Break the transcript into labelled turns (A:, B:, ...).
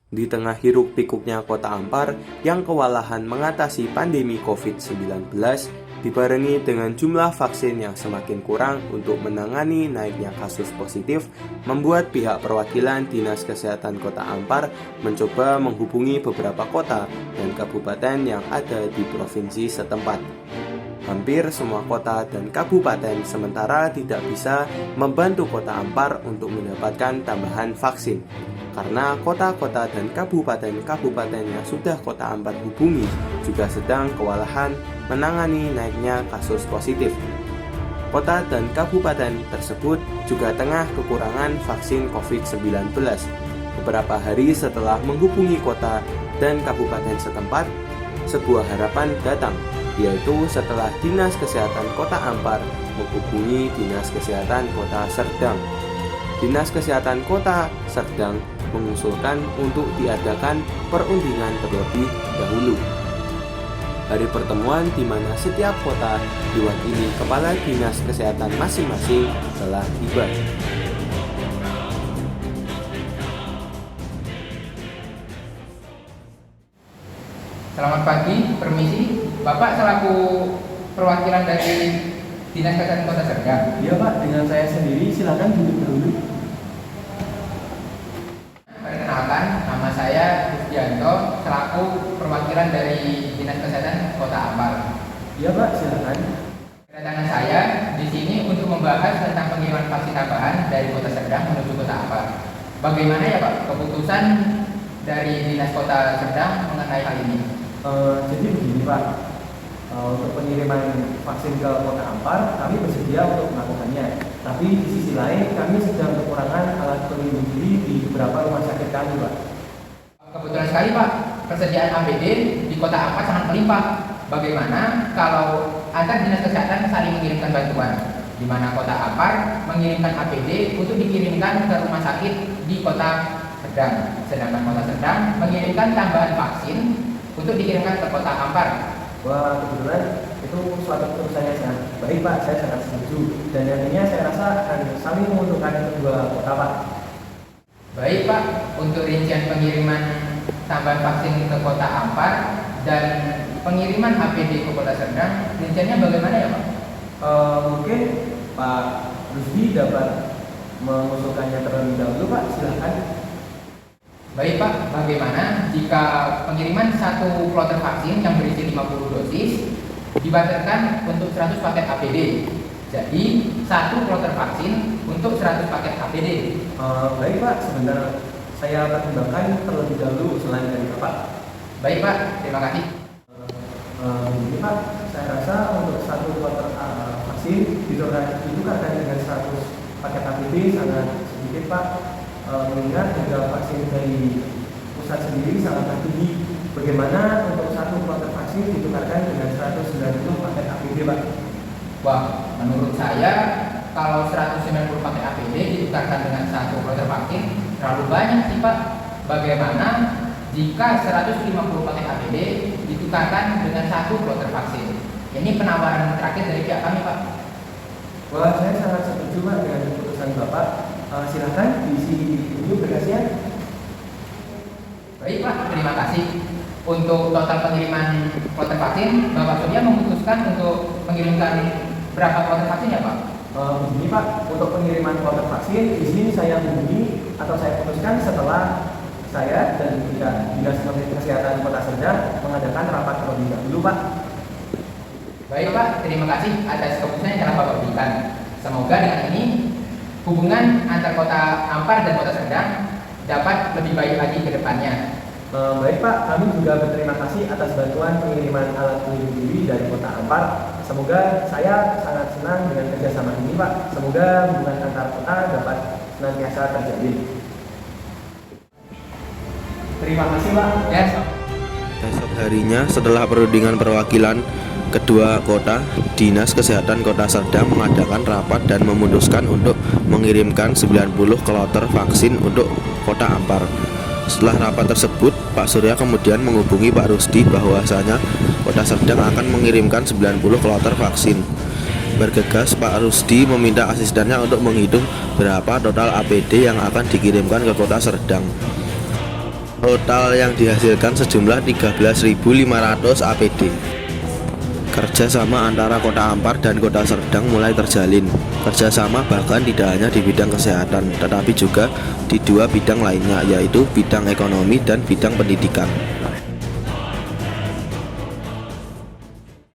A: Di tengah hiruk-pikuknya Kota Ampar yang kewalahan mengatasi pandemi COVID-19, dibarengi dengan jumlah vaksin yang semakin kurang untuk menangani naiknya kasus positif, membuat pihak perwakilan Dinas Kesehatan Kota Ampar mencoba menghubungi beberapa kota dan kabupaten yang ada di provinsi setempat. Hampir semua kota dan kabupaten sementara tidak bisa membantu Kota Ampar untuk mendapatkan tambahan vaksin, karena kota-kota dan kabupaten-kabupaten yang sudah Kota Ampar hubungi juga sedang kewalahan menangani naiknya kasus positif. Kota dan kabupaten tersebut juga tengah kekurangan vaksin COVID-19. Beberapa hari setelah menghubungi kota dan kabupaten setempat, sebuah harapan datang, yaitu setelah Dinas Kesehatan Kota Ampar menghubungi Dinas Kesehatan Kota Serdang. Dinas Kesehatan Kota Serdang mengusulkan untuk diadakan perundingan terlebih dahulu. Hari pertemuan di mana setiap kota diwakili kepala dinas kesehatan masing-masing telah tiba.
B: Selamat pagi, permisi. Bapak selaku perwakilan dari Dinas Kesehatan Kota Serdang.
C: Iya Pak, dengan saya sendiri, silakan duduk dulu.
B: Perkenalkan, nama saya Rusdianto selaku perwakilan dari Dinas Kesehatan Kota Ampar.
C: Iya Pak, silakan.
B: Kedatangan saya di sini untuk membahas tentang pengiriman vaksin tambahan dari Kota Serdang menuju Kota Ampar. Bagaimana ya Pak keputusan dari Dinas Kota Serdang mengenai hal ini?
C: Jadi begini Pak, untuk pengiriman vaksin ke Kota Ampar, kami bersedia untuk melakukannya. Tapi di sisi lain, kami sedang kekurangan alat pelindung diri di beberapa rumah sakit kami Pak.
B: Kebetulan sekali Pak, persediaan APD di Kota Ampar sangat melimpah. Bagaimana kalau antar dinas kesehatan saling mengirimkan bantuan, di mana Kota Ampar mengirimkan APD untuk dikirimkan ke rumah sakit di Kota Serdang, sedangkan Kota Serdang mengirimkan tambahan vaksin untuk dikirimkan ke Kota Ampar.
C: Wah, kebetulan itu suatu keputusan yang sangat baik Pak, saya sangat setuju. Dan nantinya saya rasa akan saling menguntungkan kedua kota Pak.
B: Baik Pak, untuk rincian pengiriman tambahan vaksin ke Kota Ampar dan pengiriman APD ke Kota Serdang, rinciannya bagaimana ya Pak?
C: Mungkin Pak Rusdi dapat mengusulkannya terlebih dahulu Pak, silakan.
B: Baik Pak, bagaimana jika pengiriman satu kloter vaksin yang berisi 50 dosis dibatalkan untuk 100 paket APD? Jadi, satu kloter vaksin untuk 100 paket APD.
C: Baik Pak, sebentar saya pertimbangkan terlebih dahulu usulan dari Bapak.
B: Baik Pak, terima kasih.
C: Ini Pak, saya rasa untuk satu kloter vaksin ditukarkan dengan 100 paket APD sangat sedikit Pak. Mengingat harga vaksin dari pusat sendiri sangat tinggi. Bagaimana untuk satu kloter vaksin ditukarkan dengan 190 paket APD Pak?
B: Wah, menurut saya kalau 190 paket APD ditukarkan dengan satu kloter vaksin terlalu banyak sih Pak. Bagaimana jika 150 paket APD ditukarkan dengan satu kloter vaksin? Ini penawaran terakhir dari pihak kami Pak.
C: Wah, saya sangat setuju Pak dengan keputusan Bapak. Silakan diisi dulu berkasnya.
B: Baik Pak, terima kasih. Untuk total pengiriman kloter vaksin, Bapak Surya memutuskan untuk mengirimkan berapa kloter vaksin ya Pak?
C: Begini Pak, untuk pengiriman kloter vaksin di sini saya hubungi atau saya putuskan setelah saya dan Dinas Kesehatan Kota Serdang mengadakan rapat terlebih dahulu Pak.
B: Baik Pak, terima kasih atas keputusan yang telah Bapak berikan. Semoga dengan ini hubungan antar Kota Ampar dan Kota Serdang dapat lebih baik lagi ke depannya.
C: Baik Pak, kami juga berterima kasih atas bantuan pengiriman alat pelindung diri dari Kota Ampar. Semoga saya sangat senang dengan kerjasama ini Pak. Semoga hubungan antar kota dapat senantiasa terjalin. Terima kasih Pak.
B: Yes.
A: Esok harinya setelah perundingan perwakilan kedua kota, Dinas Kesehatan Kota Serdang mengadakan rapat dan memutuskan untuk mengirimkan 90 kloter vaksin untuk Kota Ampar. Setelah rapat tersebut, Pak Surya kemudian menghubungi Pak Rusdi bahwasanya Kota Serdang akan mengirimkan 90 kloter vaksin. Bergegas, Pak Rusdi meminta asistennya untuk menghitung berapa total APD yang akan dikirimkan ke Kota Serdang.
D: Total yang dihasilkan sejumlah 13.500 APD. Kerjasama antara Kota Ampar dan Kota Serdang mulai terjalin. Kerjasama bahkan tidak hanya di bidang kesehatan, tetapi juga di dua bidang lainnya, yaitu bidang ekonomi dan bidang pendidikan.